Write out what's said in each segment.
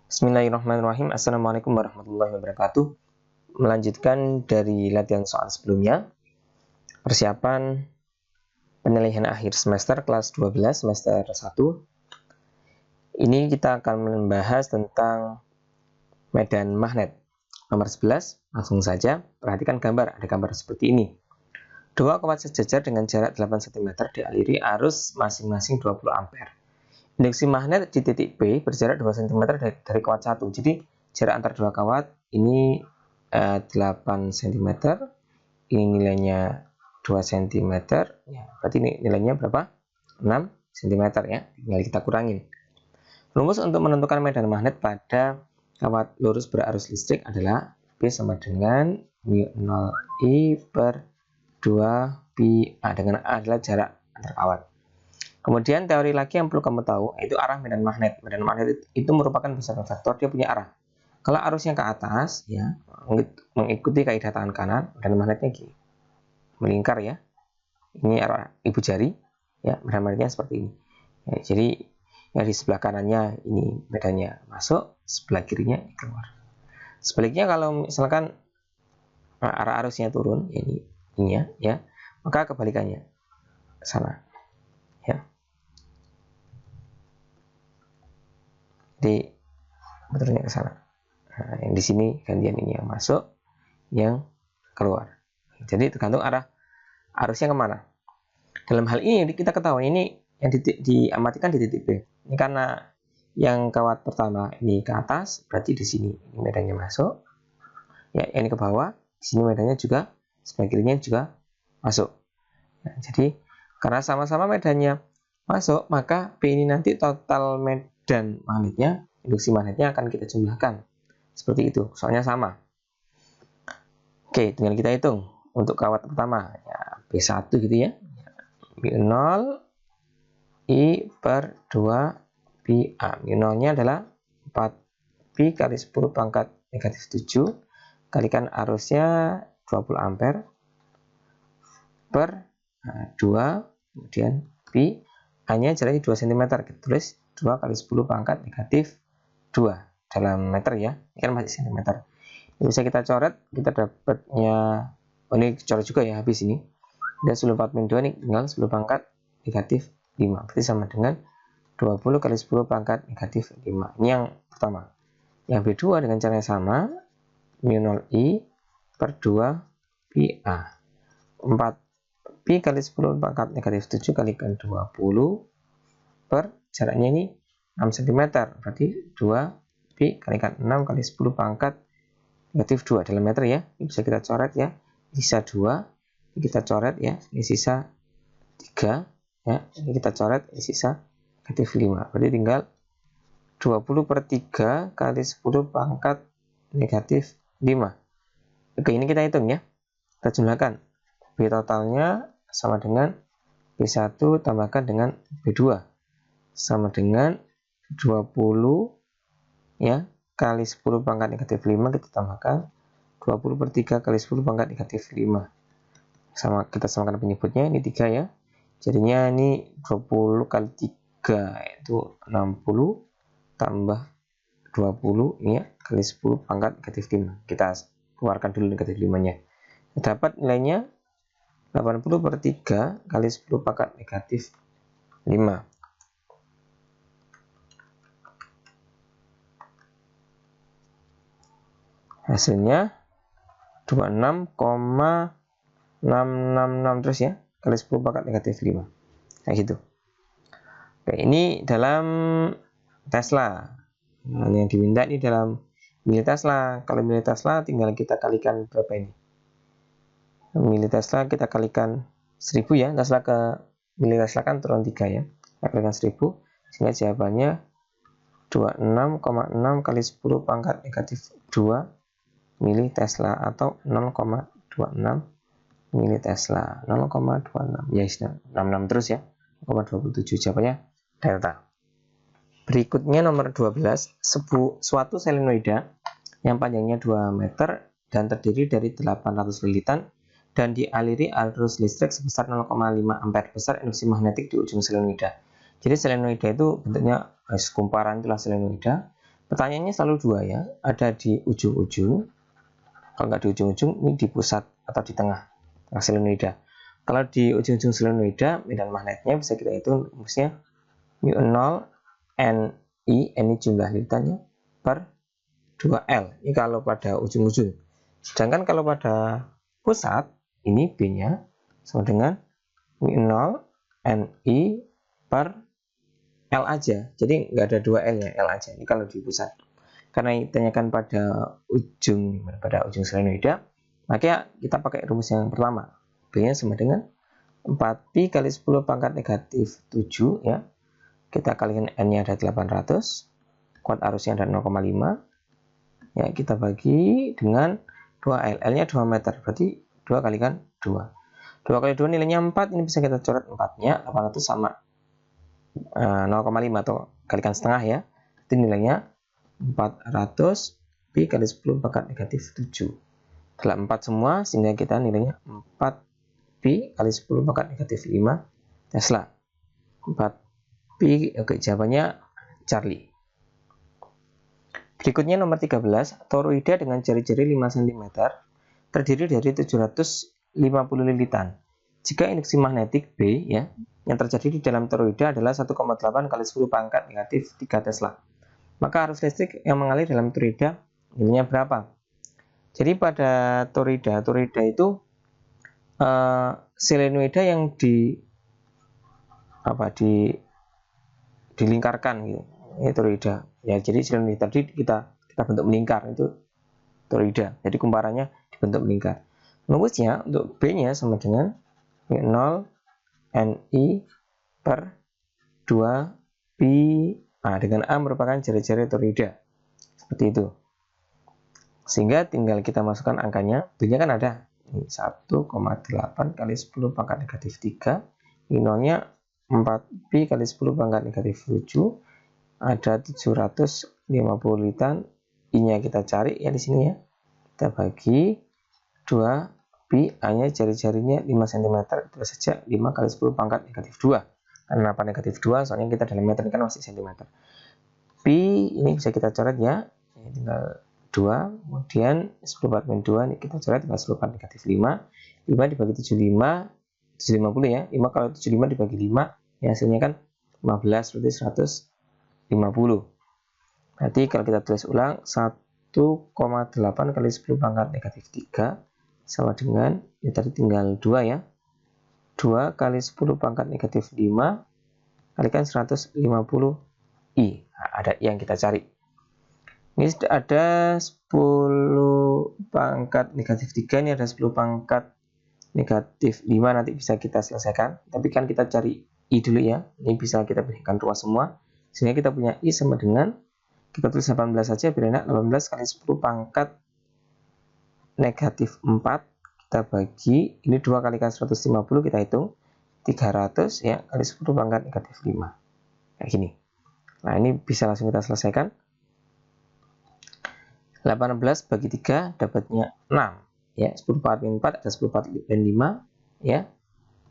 Bismillahirrahmanirrahim. Assalamualaikum warahmatullahi wabarakatuh. Melanjutkan dari latihan soal sebelumnya, persiapan penilaian akhir semester kelas 12 semester 1. Ini kita akan membahas tentang medan magnet. Nomor 11, langsung saja perhatikan gambar. Ada gambar seperti ini. Dua kawat sejajar dengan jarak 8 cm dialiri arus masing-masing 20 ampere. Induksi magnet di titik B berjarak 2 cm dari kawat 1. Jadi jarak antar dua kawat ini 8 cm. Ini nilainya 2 cm. Ya, berarti ini nilainya berapa? 6 cm ya. Tinggal kita kurangin. Rumus untuk menentukan medan magnet pada kawat lurus berarus listrik adalah B sama dengan μ0I per 2πa, dengan A adalah jarak antar kawat. Kemudian teori lagi yang perlu kamu tahu yaitu arah medan magnet. Medan magnet itu merupakan besaran vektor, dia punya arah. Kalau arusnya ke atas, ya mengikuti kaidah tangan kanan, medan magnetnya gini, melingkar ya. Ini arah ibu jari, ya medan magnetnya seperti ini. Ya, jadi yang di sebelah kanannya ini medannya masuk, sebelah kirinya keluar. Sebaliknya kalau misalkan arah arusnya turun, ya ini ya, maka kebalikannya sana, ya. Jadi betulnya ke sana. Nah, yang di sini gantian ini yang masuk, yang keluar. Jadi tergantung arah arusnya kemana. Dalam hal ini kita ketahui ini yang diamatikan di titik B. Ini karena yang kawat pertama ini ke atas, berarti di sini ini medannya masuk. Ya, ini ke bawah, di sini medannya juga sebelah kirinya juga masuk. Nah, jadi karena sama-sama medannya masuk, maka B ini nanti total medan magnetnya, induksi magnetnya akan kita jumlahkan. Seperti itu, soalnya sama. Oke, tinggal kita hitung. Untuk kawat pertama, ya, B1 gitu ya. μ0 I per 2πa. μ0-nya adalah 4pi kali 10 pangkat negatif 7. Kalikan arusnya 20 ampere per 2, kemudian pi. A-nya jaraknya 2 cm. Kita tulis 2 kali 10 pangkat negatif 2 dalam meter ya. Ini kan masih cm. Ini bisa kita coret, kita dapatnya, ini coret juga ya habis ini. Dan 10 4 2 ini tinggal 10 pangkat negatif 5. Berarti sama dengan 20 kali 10 pangkat negatif 5. Ini yang pertama. Yang B2 dengan cara yang sama, μ0I per 2πa. 4pi kali 10 pangkat negatif 7 kalikan 20 per jaraknya ini 6 cm. Berarti 2pi kalikan 6 kali 10 pangkat negatif 2 dalam meter ya. Ini bisa kita coret ya. Sisa 2. Ini kita coret ya. Ini sisa 3. Ya. Ini kita coret. Ini sisa negatif 5. Berarti tinggal 20 per 3 kali 10 pangkat negatif 5. Oke, ini kita hitung ya. Kita jumlahkan. B totalnya sama dengan B1 tambahkan dengan B2. Sama dengan 20 ya kali 10 pangkat negatif 5, kita tambahkan 20 per 3 kali 10 pangkat negatif 5. Sama, kita samakan penyebutnya, ini 3 ya. Jadinya ini 20 kali 3 itu 60 tambah 20 ini ya, kali 10 pangkat negatif 5. Kita keluarkan dulu negatif 5-nya. Dapat nilainya 80 per 3 kali 10 pangkat negatif 5. Hasilnya 26,666 terus ya, kali 10 pangkat negatif 5. Kayak gitu. Oke, ini dalam Tesla. Nah, yang diminta ini dalam mili Tesla. Kalau mili Tesla tinggal kita kalikan berapa ini? Mili Tesla kita kalikan 1000 ya. Tesla ke mili Tesla kan turun 3 ya. Kita kalikan 1000. Sehingga jawabannya 26,6 kali 10 pangkat negatif 2 mili Tesla atau 0,26 mili Tesla. 0,26 ya, 66 terus ya. 0,27 jawabannya delta. Berikutnya nomor 12, suatu selenoida yang panjangnya 2 meter dan terdiri dari 800 lilitan dan dialiri arus listrik sebesar 0,5 ampere besar induksi magnetik di ujung selenoida. Jadi selenoida itu bentuknya kumparan, itulah selenoida. Pertanyaannya selalu dua ya, ada di ujung-ujung, kalau nggak di ujung-ujung, ini di pusat atau di tengah solenoida. Kalau di ujung-ujung solenoida, medan magnetnya bisa kita hitung rumusnya mu0 Ni, ini jumlah lilitannya, per 2L. Ini kalau pada ujung-ujung. Sedangkan kalau pada pusat, ini B-nya sama dengan mu0 Ni per L aja. Jadi nggak ada 2L-nya, L aja. Ini kalau di pusat. Karena ditanyakan pada ujung solenoida, maka kita pakai rumus yang pertama. B-nya sama dengan 4pi kali 10 pangkat negatif 7 ya. Kita kalikan N-nya ada 800, kuat arusnya ada 0,5. Ya, kita bagi dengan 2L. L-nya 2 meter, berarti 2 kalikan 2. 2 kali 2 nilainya 4, ini bisa kita coret 4-nya, 800 sama 0,5 atau kalikan setengah ya. Itu nilainya 400 pi kali 10 pangkat negatif 7. Adalah 4 semua, sehingga kita nilainya 4 pi kali 10 pangkat negatif 5 Tesla. 4 pi, oke, jawabannya Charlie. Berikutnya nomor 13, toroida dengan jari-jari 5 cm terdiri dari 750 lilitan. Jika induksi magnetik B ya, yang terjadi di dalam toroida adalah 1,8 kali 10 pangkat negatif 3 Tesla. Maka arus listrik yang mengalir dalam toroida nilainya berapa? Jadi pada toroida itu solenoida yang dilingkarkan gitu. Ini toroida. Ya, jadi solenoida tadi kita bentuk melingkar, itu toroida. Jadi kumparannya dibentuk melingkar. Rumusnya untuk B-nya sama dengan 0 Ni per 2 pi A, dengan A merupakan jari-jari toroida. Seperti itu. Sehingga tinggal kita masukkan angkanya. B-nya kan ada. Ini 1,8 kali 10 pangkat negatif 3. Ini nolnya 4 pi kali 10 pangkat negatif 7. Ada 750 lilitan. I-nya kita cari ya di sini ya. Kita bagi 2 pi, A-nya jari-jarinya 5 cm. Itu saja 5 kali 10 pangkat negatif 2. Kenapa negatif 2? Soalnya kita dalam meter kan masih cm. Pi ini bisa kita coret ya. Ini tinggal 2, kemudian 10 per 2 ini kita coret tinggal 10 per negatif 5. 5 dibagi 75, 750 ya. 5 kalau 75 dibagi 5, ya hasilnya kan 15, berarti 150. Berarti kalau kita tulis ulang, 1,8 kali 10 pangkat negatif 3 sama dengan, ya tadi tinggal 2 ya. 2 kali 10 pangkat negatif 5 kalikan 150 I. Nah, ada yang kita cari. Ini ada 10 pangkat negatif 3, ini ada 10 pangkat negatif 5, nanti bisa kita selesaikan. Tapi kan kita cari I dulu ya. Ini bisa kita berikan ruas semua. Sehingga kita punya I sama dengan, kita tulis 18 saja biar enak, 18 kali 10 pangkat negatif 4, kita bagi, ini 2 kalikan 150, kita hitung, 300 ya, kali 10 pangkat negatif 5. Kayak gini. Nah, ini bisa langsung kita selesaikan. 18 bagi 3 dapatnya 6 ya, 10 per 4 ada 10 per 5 ya.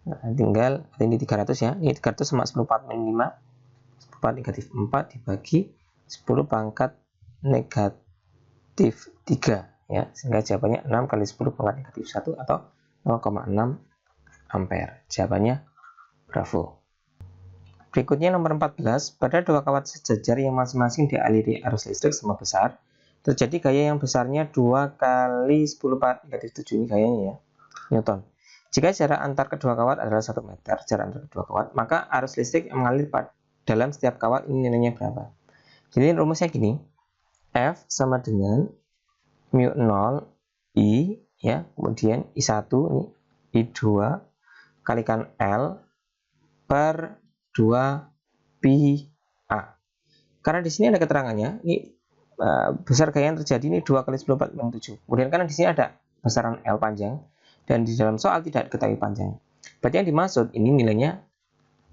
Nah, tinggal ini 300 ya, ini 300 sama 10 per 5, 10 per negatif 4 dibagi 10 pangkat negatif 3 ya, sehingga jawabannya 6 kali 10 pangkat negatif 1 atau 0,6 ampere. Jawabannya bravo. Berikutnya nomor 14, pada dua kawat sejajar yang masing-masing dialiri arus listrik sama besar, terjadi gaya yang besarnya 2 kali 10 per negatif 7, ini gayanya ya, Newton. Jika jarak antar kedua kawat adalah 1 meter, jarak antar kedua kawat, maka arus listrik yang mengalir dalam setiap kawat ini nilainya berapa? Jadi rumusnya gini, F sama dengan mu0 I ya, kemudian I1 ini I2 kalikan L per 2 pi A. Karena di sini ada keterangannya, ini besar gaya yang terjadi ini 2 kali 10 per 7. Kemudian karena di sini ada besaran L panjang dan di dalam soal tidak diketahui panjang. Berarti yang dimaksud ini nilainya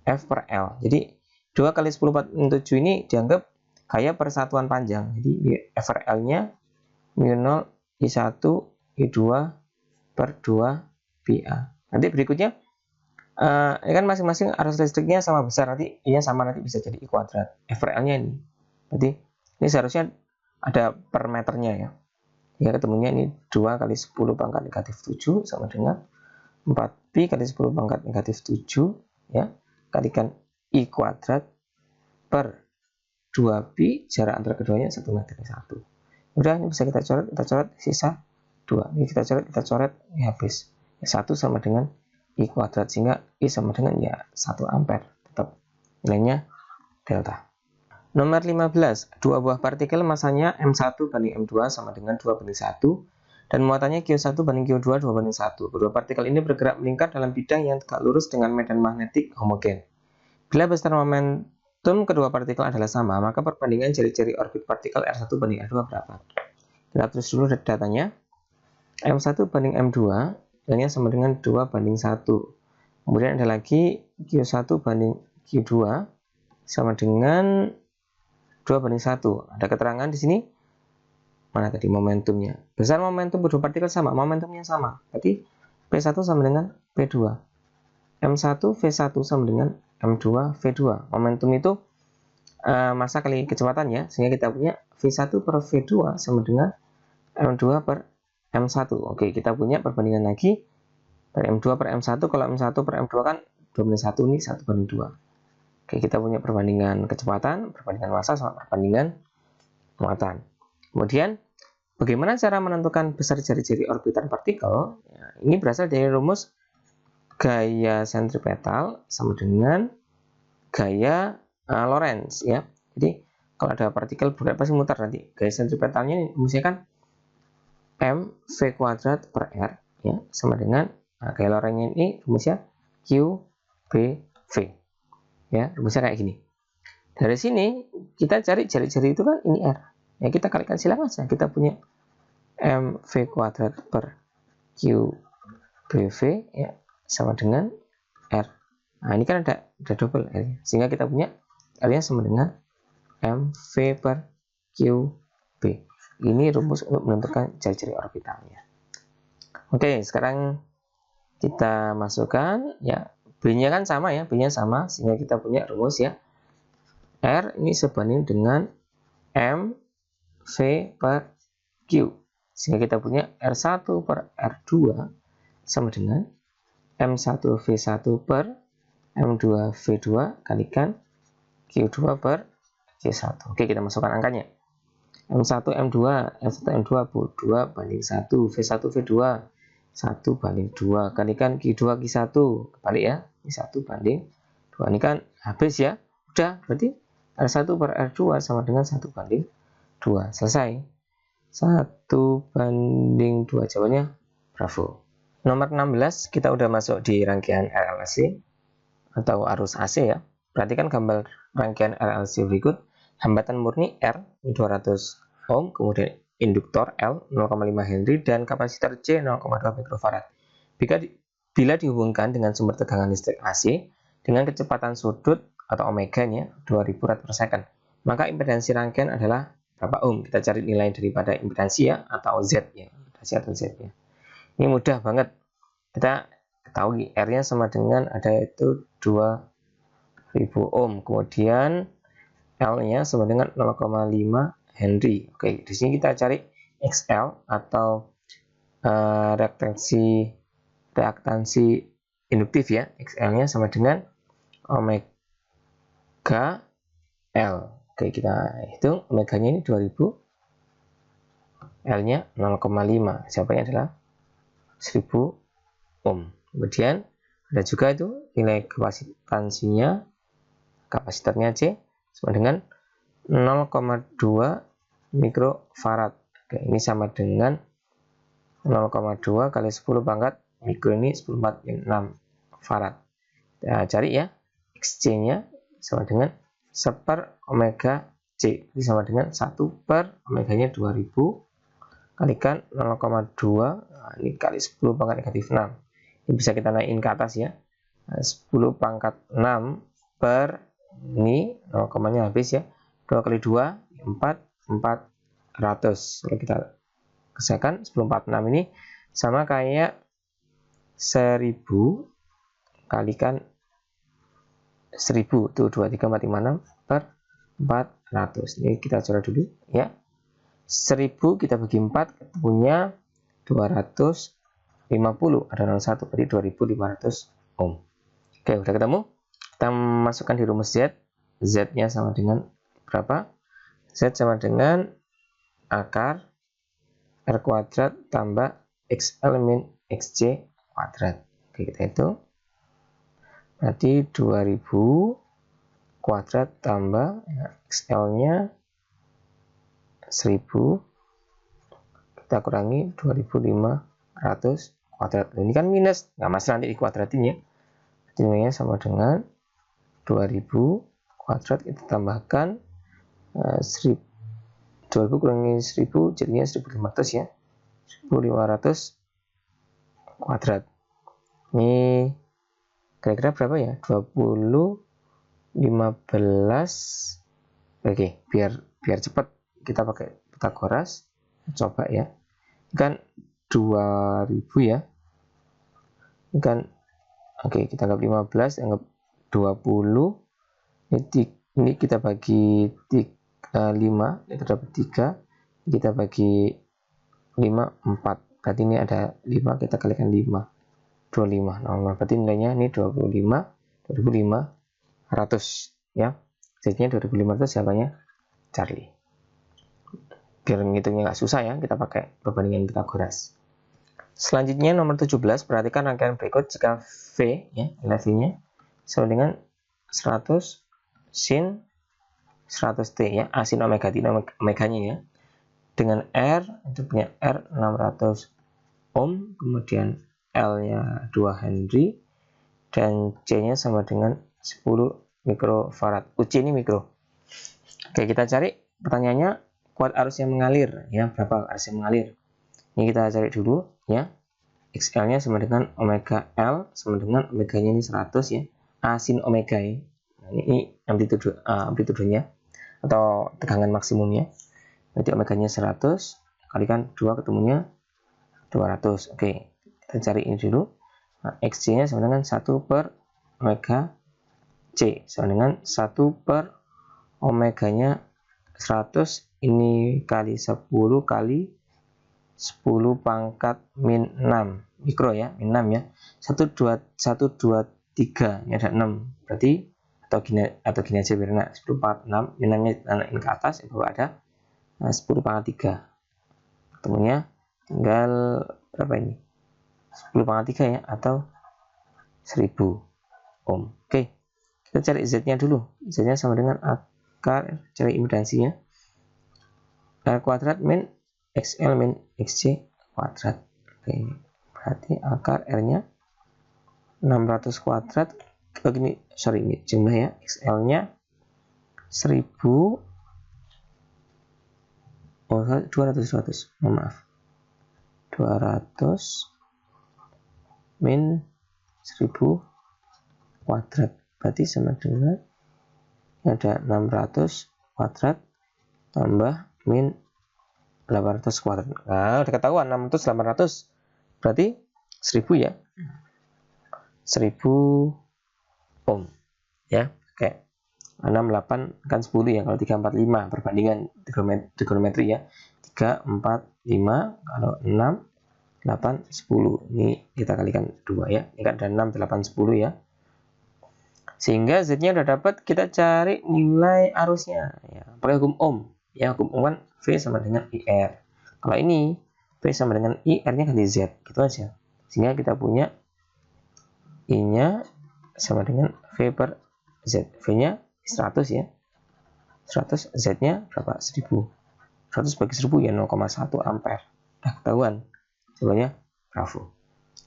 F per L. Jadi 2 kali 10 per 7 ini dianggap gaya persatuan panjang. Jadi F per L-nya mu0 I1 I2 per 2 pi A. Nanti berikutnya ini kan masing-masing arus listriknya sama besar, nanti I-nya sama, nanti bisa jadi I kuadrat. F per L-nya ini. Berarti ini seharusnya ada per meternya ya. Ya, ketemunya ini 2 kali 10 pangkat negatif 7 sama dengan 4pi kali 10 pangkat negatif 7 ya, kalikan I kuadrat per 2pi, jarak antara keduanya 1 meter 1. Udah, ini bisa kita coret sisa 2. Ini kita coret, ini habis. 1 sama dengan I kuadrat, sehingga I sama dengan ya 1 ampere. Tetap nilainya delta. Nomor 15, dua buah partikel masanya M1 banding M2 sama dengan 2 banding 1 dan muatannya Q1 banding Q2 2 banding 1. Kedua partikel ini bergerak melingkar dalam bidang yang tegak lurus dengan medan magnetik homogen. Bila besar momentum kedua partikel adalah sama, maka perbandingan jari-jari orbit partikel R1 banding R2 berapa? Kita tulis dulu datanya. M1 banding M2 ini sama dengan 2 banding 1. Kemudian ada lagi Q1 banding Q2 sama dengan 2 banding 1. Ada keterangan di sini. Mana tadi momentumnya? Besar momentum kedua partikel sama, momentumnya sama. Berarti P1 sama dengan P2. M1 V1 sama dengan M2 V2. Momentum itu massa kali kecepatan ya. Sehingga kita punya V1 per V2 sama dengan M2 per M1. Oke, kita punya perbandingan lagi. Dari M2 per M1, kalau M1 per M2 kan 2 banding 1, ini 1 banding 2. Oke, kita punya perbandingan kecepatan, perbandingan massa, sama perbandingan muatan. Kemudian, bagaimana cara menentukan besar jari-jari orbitan partikel? Ya, ini berasal dari rumus gaya sentripetal sama dengan gaya Lorentz ya. Jadi, kalau ada partikel bergerak pasti mutar nanti. Gaya sentripetalnya rumusnya kan mv kuadrat per r ya, sama dengan gaya Lorentz ini rumusnya q b v. Ya, rumusnya kayak gini. Dari sini kita cari jari-jari itu kan ini R. Ya, kita kalikan silang aja. Kita punya mv kuadrat per q bv ya sama dengan R. Nah, ini kan ada double R. Sehingga kita punya R-nya sama dengan mv per q b. Ini rumus untuk menentukan jari-jari orbitalnya. Oke, sekarang kita masukkan ya. B-nya kan sama ya, B-nya sama, sehingga kita punya rumus ya. R ini sebanding dengan M V per Q. Sehingga kita punya R1 per R2 sama dengan M1 V1 per M2 V2 kalikan Q2 per Q1. Oke, kita masukkan angkanya. M1 M2, M1 M2 2 banding 1, V1 V2 1 banding 2 kalikan Q2 Q1, balik ya. Ini 1 banding 2. Ini kan habis ya. Udah, berarti R1 per R2 sama dengan 1 banding 2. Selesai. 1 banding 2. Jawabannya bravo. Nomor 16, kita udah masuk di rangkaian RLC atau arus AC ya. Perhatikan gambar rangkaian RLC berikut. Hambatan murni R 200 ohm, kemudian induktor L 0,5 Henry dan kapasitor C 0,2 mikrofarad. Bila dihubungkan dengan sumber tegangan listrik AC dengan kecepatan sudut atau omega-nya 2000 rad per second, maka impedansi rangkaian adalah berapa ohm? Kita cari nilai daripada impedansi ya, atau Z ya, impedansi atau Z ya. Ini mudah banget. Kita ketahui R-nya sama dengan ada itu 2000 ohm, kemudian L-nya sama dengan 0,5 Henry. Oke, di sini kita cari XL atau reaktansi induktif ya. XL-nya sama dengan omega L. Oke, kita hitung omega-nya ini 2000, L-nya 0,5. Jawabannya adalah 1000 ohm. Kemudian ada juga itu nilai kapasitansinya, kapasitornya C sama dengan 0,2 mikrofarad. Oke, ini sama dengan 0,2 kali 10 pangkat mikro, ini 10 6 farad. Nah, cari ya XC-nya sama dengan 1 per omega C. Ini sama dengan 1 per omega-nya 2000 kalikan 0,2. Nah, ini kali 10 pangkat negatif 6. Ini bisa kita naikin ke atas ya. Nah, 10 pangkat 6 per ini 0,nya habis ya. 2 kali 2 4 400. Kalau kita kesakan 1046 ini sama kayak 1000 kalikan 1000 itu 2, 3, 4, 5, 6 per 400. Ini kita coret dulu ya. 1000 kita bagi 4 ketemunya 250, ada 01 berarti 2500 ohm. Oke, udah ketemu. Kita masukkan di rumus Z. Z-nya sama dengan berapa? Z sama dengan akar R kuadrat tambah XL min XC kuadrat. Oke, kita hitung. Berarti 2000 kuadrat tambah XL-nya 1000, kita kurangi 2500 kuadrat. Ini kan minus, nggak masalah nanti dikuadratin ya. Nilainya sama dengan 2000 kuadrat, kita tambahkan 2000 kurangi 1000 jadinya 1500 ya. 1500 kuadrat. Ini kira-kira berapa ya? 20 15. Oke, biar cepat kita pakai Pitagoras. Coba ya. Ini kan 2000 ya. Ini kan oke, kita anggap 15, anggap 20. Ini kita bagi 5, itu dapat 3. Kita bagi 5, 4. Berarti ini ada 5, kita kalikan 5. 25. Nah, berarti nilainya ini 2500 ya. Jadinya 2500 siapanya? Charlie. Biar ngitungnya nggak susah ya, kita pakai perbandingan Pitagoras. Selanjutnya nomor 17, perhatikan rangkaian berikut jika V ya, V-nya sama dengan 100 sin 100T ya, A sin omega T, omeganya ya. Dengan R, itu punya R 600 ohm, kemudian L-nya 2 Henry, dan C-nya sama dengan 10 mikrofarad. UC ini mikro. Oke, kita cari pertanyaannya kuat arus yang mengalir ya, berapa arus yang mengalir. Ini kita cari dulu ya. XL-nya sama dengan omega L sama dengan omeganya ini 100 ya. A sin omega ya. Nah, ini amplitudenya atau tegangan maksimumnya. Berarti omeganya 100 kalikan 2 ketemunya 200. Oke, kita cari ini dulu. Nah, XC-nya sama dengan 1 per omega C sama dengan 1 per omeganya 100, ini kali 10 kali 10 pangkat min 6 mikro ya, min 6 ya. 123, ini ada 6. Berarti atau gini aja biar enak. 10 pangkat 6, min 6-nya naikin ke atas, di bawah ada 10 pangkat 3. Ketemunya tinggal berapa ini? 10 pangkat 3 ya, atau 1000 ohm. Oke. Kita cari Z-nya dulu. Z-nya sama dengan akar, cari impedansinya. R kuadrat min XL min XC kuadrat. Oke. Berarti akar R-nya 600 kuadrat. Ini jumlah ya. XL-nya 1000. 200. Maaf. 200 min 1000 kuadrat. Berarti sama dengan ada 600 kuadrat tambah min 800 kuadrat. Nah, udah ketahuan 600 800 berarti 1000 ya. 1000 ohm ya. Oke. 6 8 kan 10 ya, kalau 3 4 5 perbandingan trigonometri ya. 3 4 5 kalau 6 8 10. Ini kita kalikan 2 ya. Ini kan ada 6 8 10 ya. Sehingga Z-nya udah dapat, kita cari nilai arusnya ya, pakai hukum Ohm ya. Hukum Ohm kan V sama dengan IR. Kalau ini V sama dengan IR-nya ganti Z, gitu aja. Sehingga kita punya I-nya sama dengan V per Z. V-nya 100 ya. 100, Z-nya berapa? 1000. 100 bagi 1000 ya 0,1 ampere. Nah, ketahuan. Jawabannya bravo.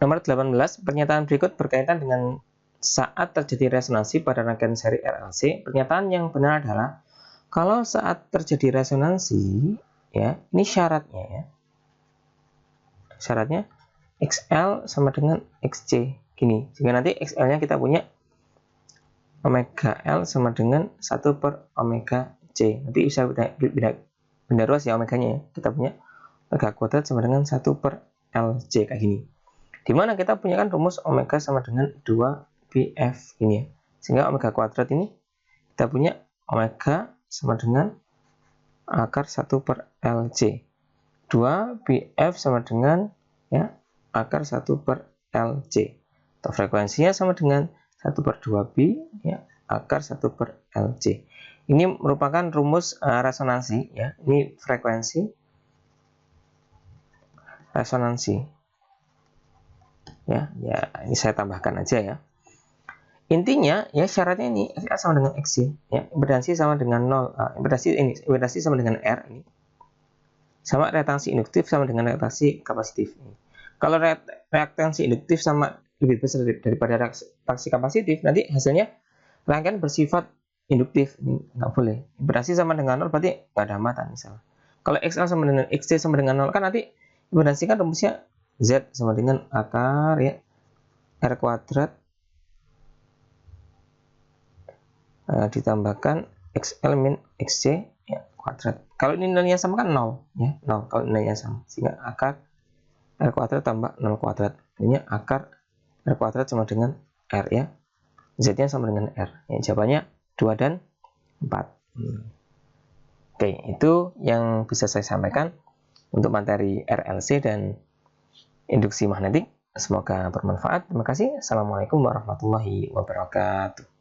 Nomor 18, pernyataan berikut berkaitan dengan saat terjadi resonansi pada rangkaian seri RLC. Pernyataan yang benar adalah kalau saat terjadi resonansi ya, ini syaratnya ya. Syaratnya XL sama dengan XC gini. Sehingga nanti XL-nya kita punya omega L sama dengan 1 per omega C. Nanti bisa benda ruas ya omeganya ya. Kita punya omega kuadrat sama dengan 1 per LC kayak gini. Dimana kita punya kan rumus omega sama dengan 2 BF ini ya. Sehingga omega kuadrat ini kita punya omega sama dengan akar 1 per LC. 2 PF sama dengan ya akar 1 per LC. Atau frekuensinya sama dengan 1 per 2 pi ya akar 1 per LC. Ini merupakan rumus resonansi ya. Ini frekuensi resonansi. Ya, ini saya tambahkan aja ya. Intinya ya syaratnya ini XA sama dengan XC ya, impedansi sama dengan 0. Impedansi sama dengan R ini. Sama reaktansi induktif sama dengan reaktansi kapasitif. Kalau reaktansi induktif sama lebih besar daripada reaktansi kapasitif, nanti hasilnya rangkaian bersifat induktif. Ini nggak boleh. Impedansi sama dengan 0 berarti nggak ada hambatan misalnya. Kalau XA sama dengan XC sama dengan 0 kan nanti impedansi kan rumusnya Z sama dengan akar ya R kuadrat ditambahkan XL min XC ya kuadrat. Kalau ini nilainya sama kan 0 ya, 0 kalau nilainya sama. Sehingga akar R kuadrat tambah 0 kuadrat. Ini akar R kuadrat sama dengan R ya. Z-nya sama dengan R. Ya, jawabannya 2 dan 4. Oke, itu yang bisa saya sampaikan untuk materi RLC dan induksi magnetik. Semoga bermanfaat. Terima kasih. Assalamualaikum warahmatullahi wabarakatuh.